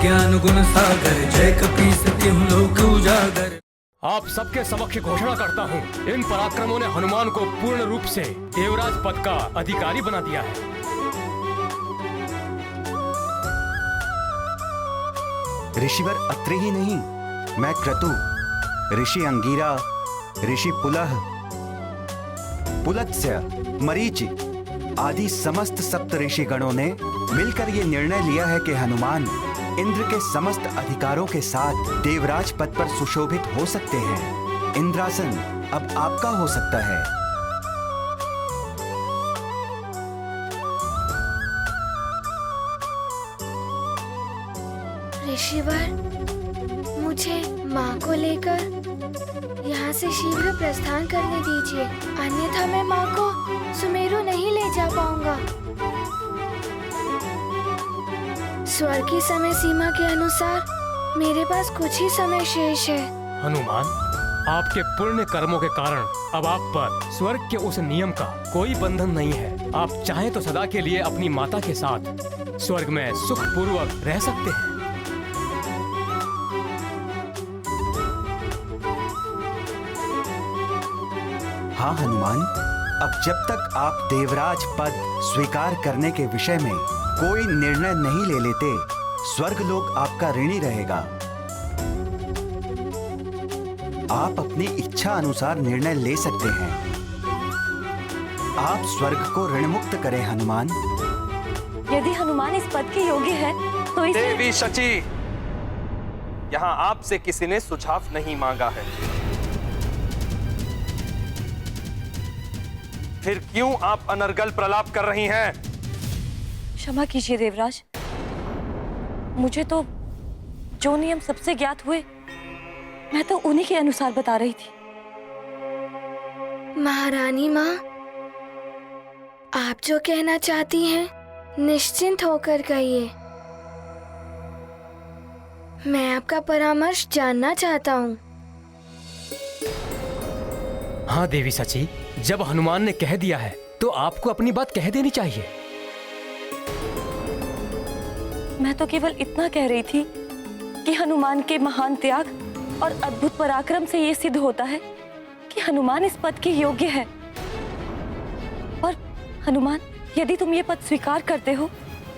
ज्ञान गुण सागर, जय कपीस तिहुँ लोक उजागर। आप सबके समक्ष घोषणा करता हूँ, इन पराक्रमों ने हनुमान को पूर्ण रूप से देवराज पद का अधिकारी बना दिया है। ऋषिवर अत्रि ही नहीं, मैं क्रतु, ऋषि अंगीरा, ऋषि पुलह, पुलत्स्य, मरीचि आदि समस्त सप्त ऋषि गणों ने मिलकर ये निर्णय लिया है कि हनुमान इंद्र के समस्त अधिकारों के साथ देवराज पद पर सुशोभित हो सकते हैं। इंद्रासन अब आपका हो सकता है। ऋषिवर, मुझे माँ को लेकर यहाँ से शीघ्र प्रस्थान करने दीजिए, अन्यथा मैं माँ को सुमेरु नहीं ले जा पाऊंगा। स्वर्ग की समय सीमा के अनुसार मेरे पास कुछ ही समय शेष है। हनुमान, आपके पुण्य कर्मों के कारण अब आप पर स्वर्ग के उस नियम का कोई बंधन नहीं है। आप चाहें तो सदा के लिए अपनी माता के साथ स्वर्ग में सुखपूर्वक रह सकते हैं। हाँ हनुमान, अब जब तक आप देवराज पद स्वीकार करने के विषय में कोई निर्णय नहीं ले लेते, स्वर्ग लोक आपका ऋणी रहेगा। आप अपनी इच्छा अनुसार निर्णय ले सकते हैं। आप स्वर्ग को ऋण मुक्त करें हनुमान। यदि हनुमान इस पद के योग्य है तो इसे... देवी शची, यहाँ आपसे किसी ने सुझाव नहीं मांगा है, फिर क्यों आप अनर्गल प्रलाप कर रही हैं? क्षमा कीजिए देवराज, मुझे तो जो नियम सबसे ज्ञात हुए मैं तो उन्हीं के अनुसार बता रही थी। महारानी माँ, आप जो कहना चाहती हैं निश्चिंत होकर कहिए। मैं आपका परामर्श जानना चाहता हूँ। हाँ देवी सची, जब हनुमान ने कह दिया है तो आपको अपनी बात कह देनी चाहिए। मैं तो केवल इतना कह रही थी कि हनुमान के महान त्याग और अद्भुत पराक्रम से ये सिद्ध होता है कि हनुमान इस पद के योग्य है। और हनुमान, यदि तुम ये पद स्वीकार करते हो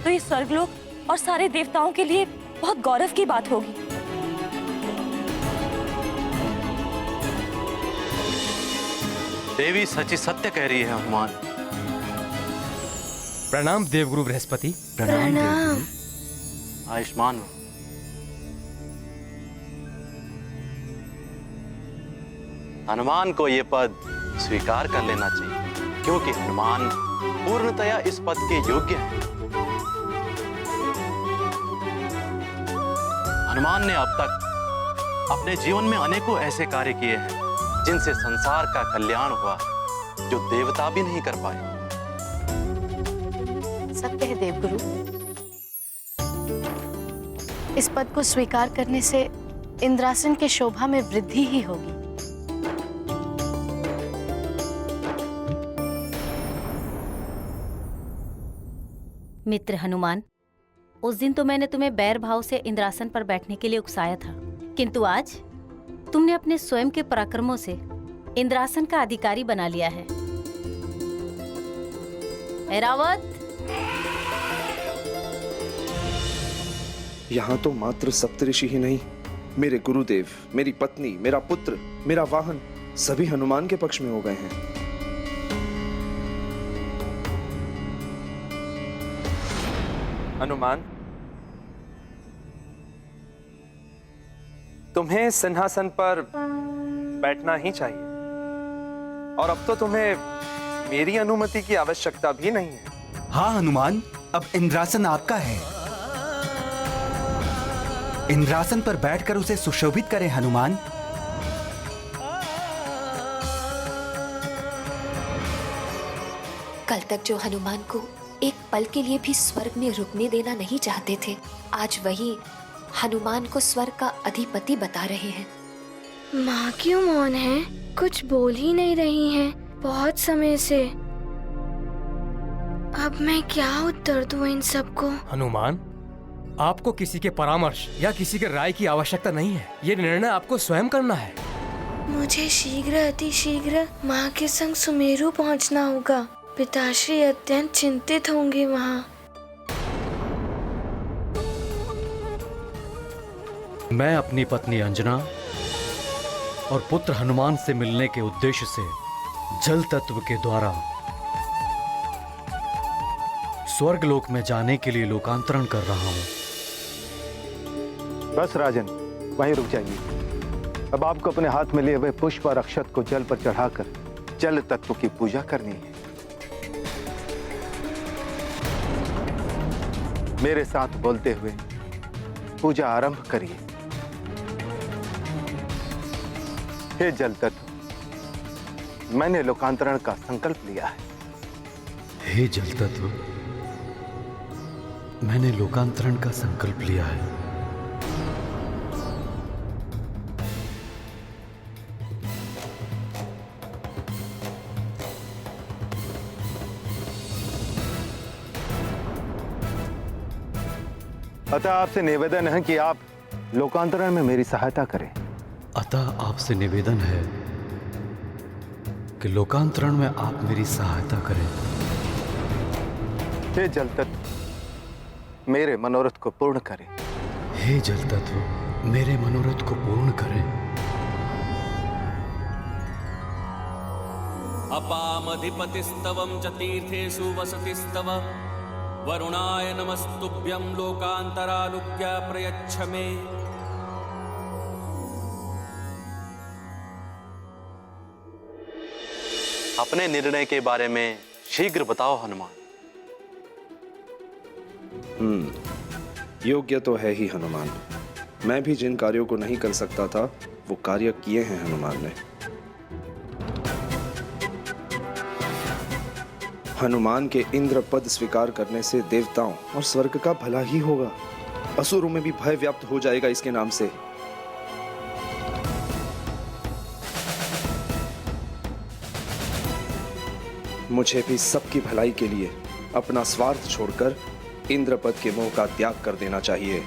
तो ये स्वर्गलोक और सारे देवताओं के लिए बहुत गौरव की बात होगी। देवी सची सत्य कह रही है हनुमान। प्रणाम देवगुरु बृहस्पति। प्रणाम। आयुष्मान हो। हनुमान को ये पद स्वीकार कर लेना चाहिए, क्योंकि हनुमान पूर्णतया इस पद के योग्य हैं। हनुमान ने अब तक अपने जीवन में अनेकों ऐसे कार्य किए हैं जिनसे संसार का कल्याण हुआ, जो देवता भी नहीं कर पाए। सत्य है देवगुरु, इस पद को स्वीकार करने से इंद्रासन के शोभा में वृद्धि ही होगी। मित्र हनुमान, उस दिन तो मैंने तुम्हें बैर भाव से इंद्रासन पर बैठने के लिए उकसाया था, किंतु आज तुमने अपने स्वयं के पराक्रमों से इंद्रासन का अधिकारी बना लिया है। ऐरावत, यहाँ तो मात्र सप्तऋषि ही नहीं, मेरे गुरुदेव, मेरी पत्नी, मेरा पुत्र, मेरा वाहन सभी हनुमान के पक्ष में हो गए हैं। हनुमान, तुम्हें सिंहासन पर बैठना ही चाहिए, और अब तो तुम्हें मेरी अनुमति की आवश्यकता भी नहीं है। हाँ हनुमान, अब इंद्रासन आपका है। इंद्रासन पर बैठकर उसे सुशोभित करें हनुमान। कल तक जो हनुमान को एक पल के लिए भी स्वर्ग में रुकने देना नहीं चाहते थे, आज वही हनुमान को स्वर्ग का अधिपति बता रहे हैं। माँ क्यों मौन है? कुछ बोल ही नहीं रही हैं बहुत समय से। अब मैं क्या उत्तर दूं इन सबको? हनुमान, आपको किसी के परामर्श या किसी के राय की आवश्यकता नहीं है। ये निर्णय आपको स्वयं करना है। मुझे शीघ्र अतिशीघ्र माँ के संग सुमेरु पहुँचना होगा। पिताश्री अत्यंत चिंतित होंगे वहाँ। मैं अपनी पत्नी अंजना और पुत्र हनुमान से मिलने के उद्देश्य से जल तत्व के द्वारा स्वर्गलोक में जाने के लिए लोकांतरण कर रहा हूं। बस राजन, वहीं रुक जाइए। अब आपको अपने हाथ में लिए हुए पुष्प और अक्षत को जल पर चढ़ाकर जल तत्व की पूजा करनी है। मेरे साथ बोलते हुए पूजा आरंभ करिए। हे जल तत्व, मैंने लोकांतरण का संकल्प लिया है। हे जल तत्व, मैंने लोकांतरण का संकल्प लिया है। अतः आपसे निवेदन है कि आप लोकांतरण में मेरी सहायता करें। अतः आपसे निवेदन है कि लोकांतरण में आप मेरी सहायता करें। हे जल तत्व, मेरे मनोरथ को पूर्ण करें। हे जल तत्व, मेरे मनोरथ को पूर्ण करें। अपामधिपतिस्तवं च तीर्थेषु वसतिस्तव वरुणाय नमस्तुभ्यं लोकान्तरानुज्ञा प्रयच्छ मे। अपने निर्णय के बारे में शीघ्र बताओ हनुमान। योग्य तो है ही हनुमान। मैं भी जिन कार्यों को नहीं कर सकता था वो कार्य किए हैं हनुमान ने। हनुमान के इंद्र पद स्वीकार करने से देवताओं और स्वर्ग का भला ही होगा। असुरों में भी भय व्याप्त हो जाएगा इसके नाम से। मुझे भी सबकी भलाई के लिए अपना स्वार्थ छोड़कर इंद्रपद के मोह का त्याग कर देना चाहिए।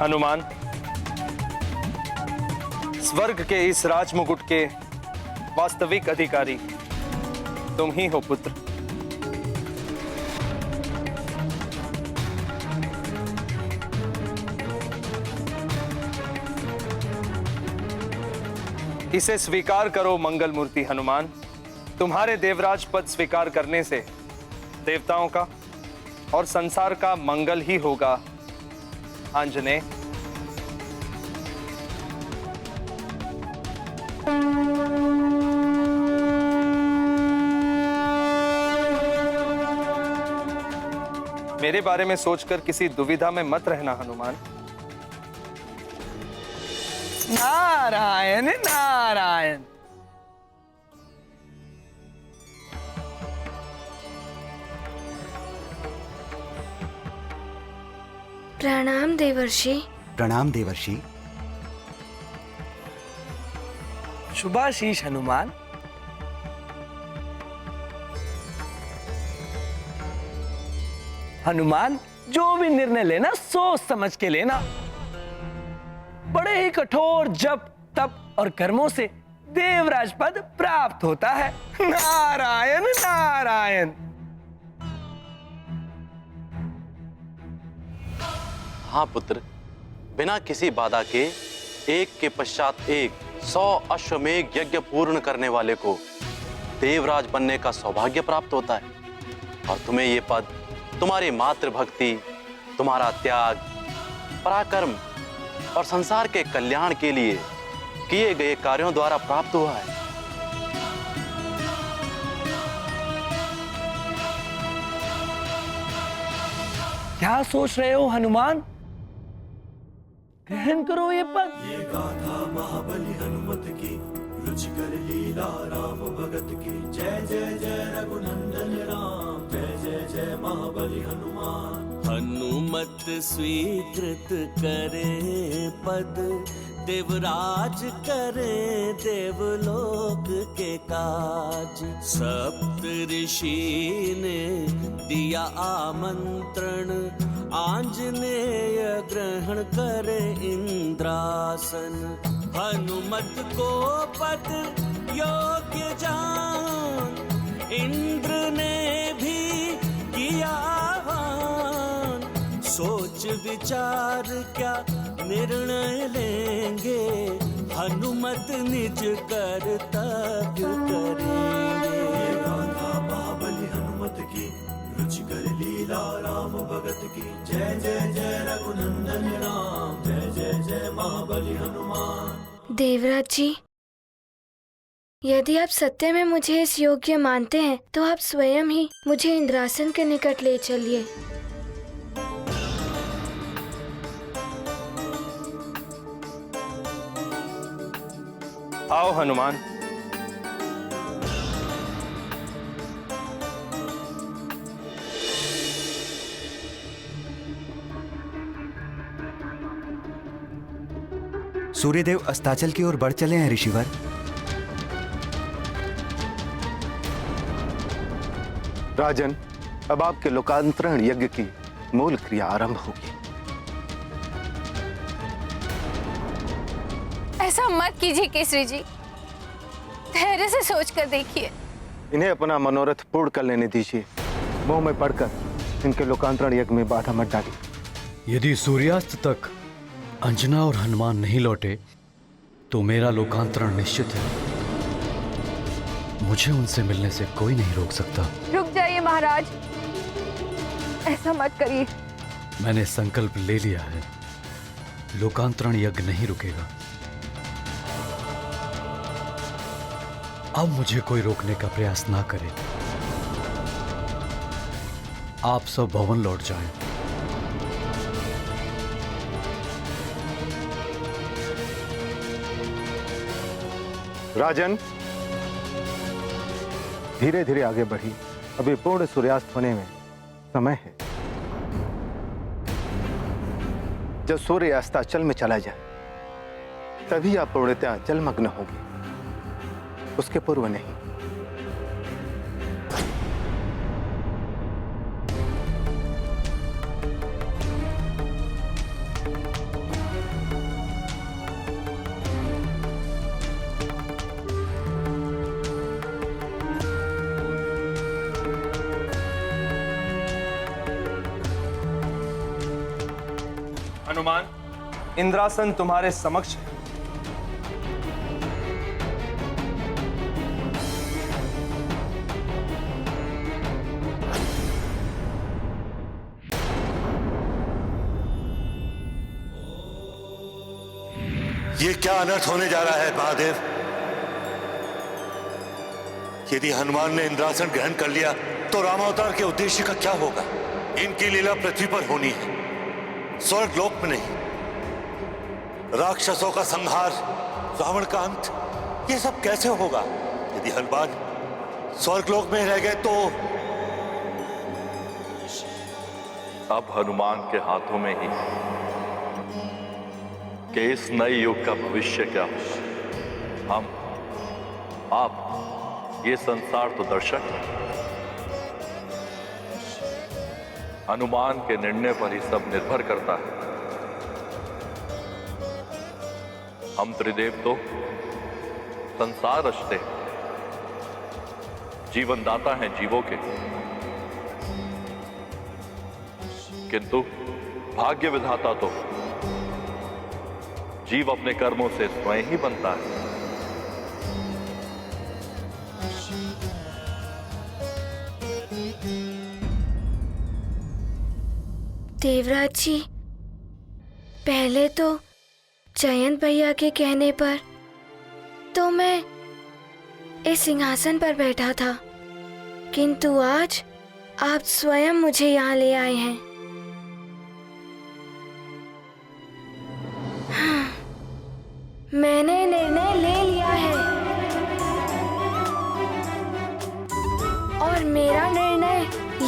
हनुमान, स्वर्ग के इस राजमुकुट के वास्तविक अधिकारी तुम ही हो पुत्र। इसे स्वीकार करो मंगल मूर्ति हनुमान। तुम्हारे देवराज पद स्वीकार करने से देवताओं का और संसार का मंगल ही होगा। आंजनेय, मेरे बारे में सोचकर किसी दुविधा में मत रहना हनुमान। नारायण नारायण। प्रणाम देवर्षि। प्रणाम देवर्षि। शुभाशीष हनुमान। हनुमान, जो भी निर्णय लेना सोच समझ के लेना। बड़े ही कठोर जप तप और कर्मों से देवराज पद प्राप्त होता है। नारायण नारायण। हाँ पुत्र, बिना किसी बाधा के एक के पश्चात एक 100 अश्वमेघ यज्ञ पूर्ण करने वाले को देवराज बनने का सौभाग्य प्राप्त होता है। और तुम्हें ये पद तुम्हारी मातृभक्ति, तुम्हारा त्याग, पराक्रम और संसार के कल्याण के लिए किए गए कार्यों द्वारा प्राप्त हुआ है। क्या सोच रहे हो हनुमान? ग्रहण करो ये पद। ये गाथा महाबली हनुमत की, रुचिकर लीला राम भगत की। जय जय जय रघुनंदन राम, जय जय जय महाबली हनुमान। हनुमत स्वीकृत करे पद, देवराज करे देवलोक के काज। सप्त ऋषि ने दिया आमंत्रण, आंजनेय ग्रहण करे इंद्रासन। हनुमत को पद योग्य जान, इंद्र ने भी किया आह्वान। सोच विचार क्या निर्णय लेंगे, हनुमत निज कर्तव्य करेंगे। गाथा महाबली हनुमत की, रुचिकर लीला राम भगत की। जय जय जय रघुनंदन राम, जय जय जय महाबली हनुमान। देवराज जी, यदि आप सत्य में मुझे इस योग्य मानते हैं तो आप स्वयं ही मुझे इंद्रासन के निकट ले चलिए। आओ हनुमान। सूर्यदेव अस्ताचल की ओर बढ़ चले हैं ऋषिवर। राजन, अब आपके लोकांतरण यज्ञ की मूल क्रिया आरंभ होगी। ऐसा मत कीजिए केसरी जी, धैर्य से सोच कर देखिए। इन्हें अपना मनोरथ पूर्ण कर लेने दीजिए। मोह में पड़कर इनके लोकांतरण यज्ञ में बाधा मत डालिए। यदि सूर्यास्त तक अंजना और हनुमान नहीं लौटे तो मेरा लोकांतरण निश्चित है। मुझे उनसे मिलने से कोई नहीं रोक सकता। रुक जाइए महाराज, ऐसा मत करिए। मैंने संकल्प ले लिया है, लोकांतरण यज्ञ नहीं रुकेगा। अब मुझे कोई रोकने का प्रयास ना करे। आप सब भवन लौट जाएं। राजन, धीरे धीरे आगे बढ़ी। अभी पूर्ण सूर्यास्त होने में समय है। जब सूर्य अस्ताचल में चला जाए तभी आप पूर्णतः जलमग्न होंगे, उसके पूर्व नहीं। हनुमान, इंद्रासन तुम्हारे समक्ष है। ये क्या अनर्थ होने जा रहा है महादेव? यदि हनुमान ने इंद्रासन ग्रहण कर लिया तो रामावतार के उद्देश्य का क्या होगा? इनकी लीला पृथ्वी पर होनी है, स्वर्ग लोक में नहीं। राक्षसों का संहार, रावण का अंत, ये सब कैसे होगा? यदि हनुमान स्वर्ग लोक में रह गए तो अब हनुमान के हाथों में ही कि इस नए युग का भविष्य क्या हो। हम, आप, ये संसार तो दर्शक है। हनुमान के निर्णय पर ही सब निर्भर करता है। हम त्रिदेव तो संसार रचते हैं, जीवनदाता हैं जीवों के, किंतु भाग्य विधाता तो जीव अपने कर्मों से स्वयं ही बनता है। देवराज जी, पहले तो जयंत भैया के कहने पर तो मैं इस सिंहासन पर बैठा था, किंतु आज आप स्वयं मुझे यहाँ ले आए हैं। मैंने निर्णय ले लिया है और मेरा निर्णय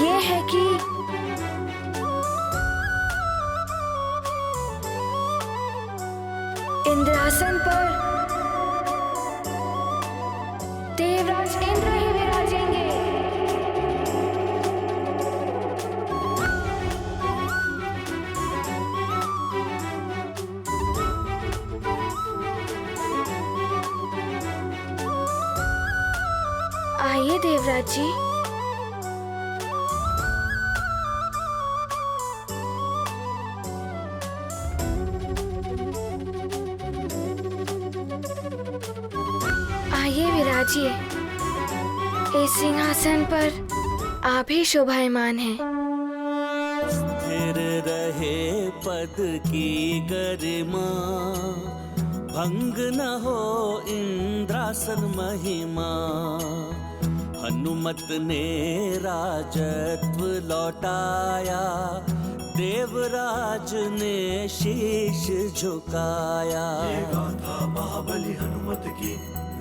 ये है कि इंद्रासन पर देवराज इंद्र ही विराजेंगे। आइए देवराज जी। आइए विराजिए। इस सिंहासन पर आप ही शोभायमान हैं। स्थिर रहे पद की गरिमा, भंग न हो इंद्रासन महिमा। हनुमत ने राजत्व लौटाया, देवराज ने शीश झुकाया। ये गाथा महाबली हनुमत की,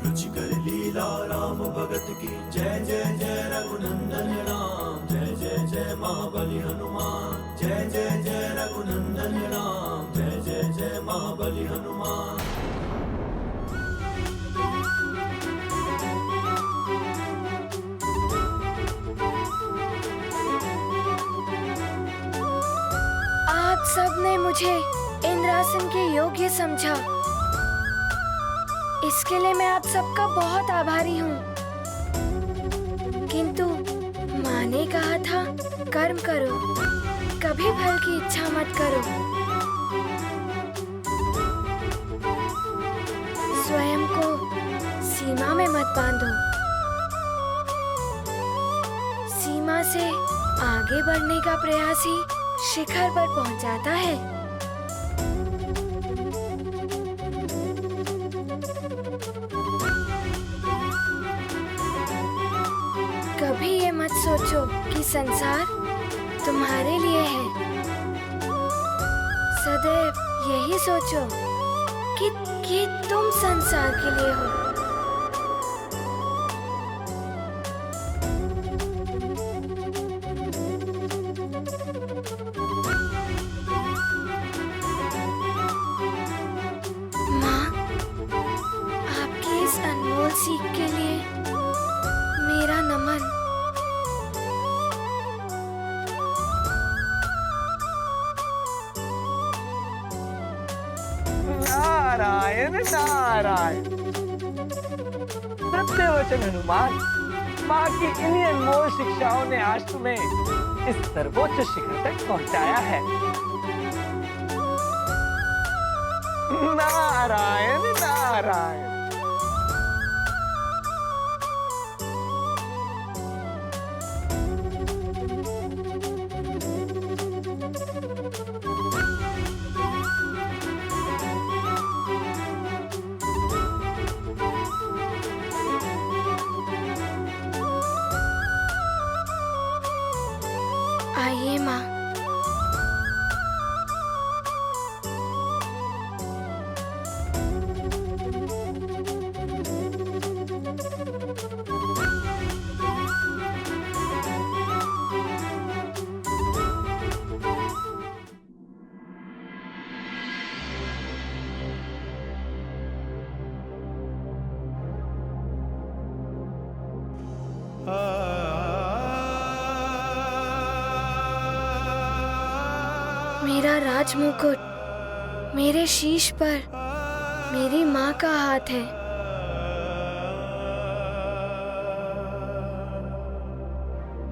रुचिकर लीला राम भगत की। जय जय जय रघुनंदन राम, जय जय जय महाबली हनुमान। जय जय जय रघुनंदन राम, जय जय जय महाबली हनुमान। आप सबने मुझे इंद्रासन के योग्य समझा, इसके लिए मैं आप सबका बहुत आभारी हूँ। किंतु माँ ने कहा था कर्म करो, कभी फल की इच्छा मत करो। स्वयं को सीमा में मत बांधो। सीमा से आगे बढ़ने का प्रयास ही शिखर पर पहुंचाता है। कभी ये मत सोचो कि संसार तुम्हारे लिए है। सदैव यही सोचो कि तुम संसार के लिए हो। माँ, आपकी इस अनमोल सीख के लिए मेरा नमन। नारायण नारायण। सत्य वचन हनुमान, माँ की इन्हीं अनमोल शिक्षाओं ने आज तुम्हें इस सर्वोच्च शिखर तक पहुंचाया है। नारायण नारायण। आइए माँ। मेरा राजमुकुट मेरे शीश पर मेरी माँ का हाथ है।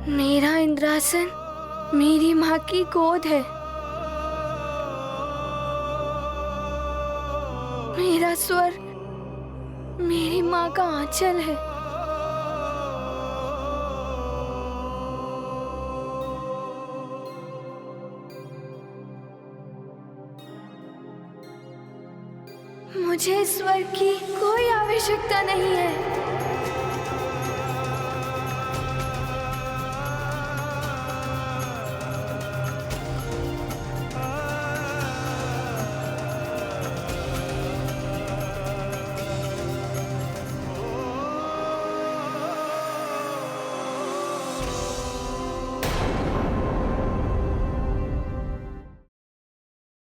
मेरा इंद्रासन मेरी माँ की गोद है। मेरा स्वर्ग मेरी माँ का आंचल है। मुझे स्वर्ग की कोई आवश्यकता नहीं है।